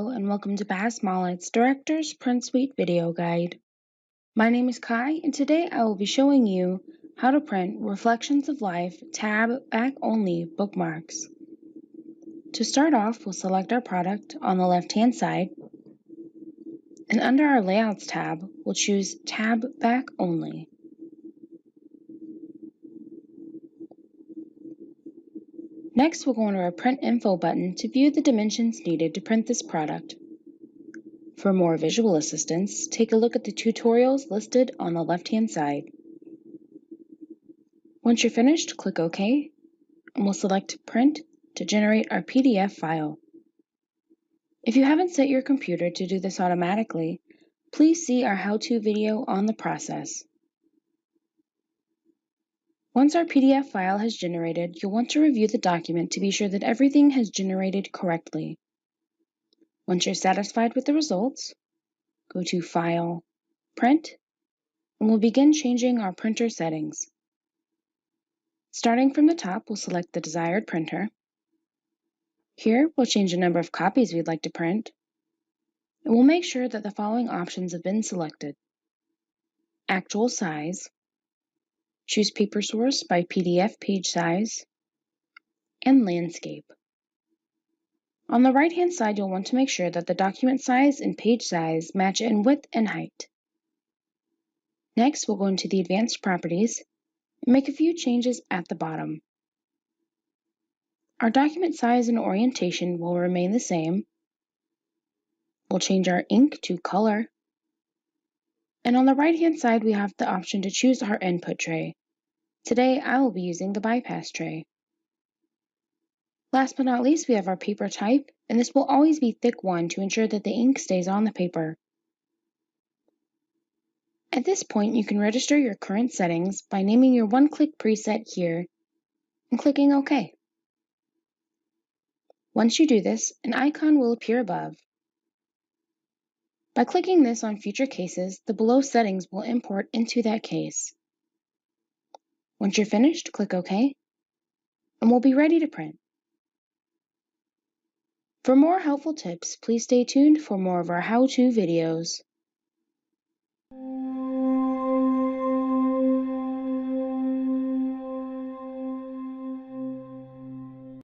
Hello and welcome to Bass-Mollett's Director's Print Suite video guide. My name is Kai and today I will be showing you how to print Reflections of Life tab back only bookmarks. To start off, we'll select our product on the left-hand side, and under our Layouts tab, we'll choose Tab Back Only. Next, we'll go into our Print Info button to view the dimensions needed to print this product. For more visual assistance, take a look at the tutorials listed on the left-hand side. Once you're finished, click OK, and we'll select Print to generate our PDF file. If you haven't set your computer to do this automatically, please see our how-to video on the process. Once our PDF file has generated, you'll want to review the document to be sure that everything has generated correctly. Once you're satisfied with the results, go to File, Print, and we'll begin changing our printer settings. Starting from the top, we'll select the desired printer. Here, we'll change the number of copies we'd like to print, and we'll make sure that the following options have been selected. Actual size, choose paper source by PDF page size, and landscape. On the right-hand side, you'll want to make sure that the document size and page size match in width and height. Next, we'll go into the advanced properties and make a few changes at the bottom. Our document size and orientation will remain the same. We'll change our ink to color. And on the right-hand side, we have the option to choose our input tray. Today, I will be using the bypass tray. Last but not least, we have our paper type, and this will always be thick 1 to ensure that the ink stays on the paper. At this point, you can register your current settings by naming your one-click preset here and clicking OK. Once you do this, an icon will appear above. By clicking this on future cases, the below settings will import into that case. Once you're finished, click OK, and we'll be ready to print. For more helpful tips, please stay tuned for more of our how-to videos.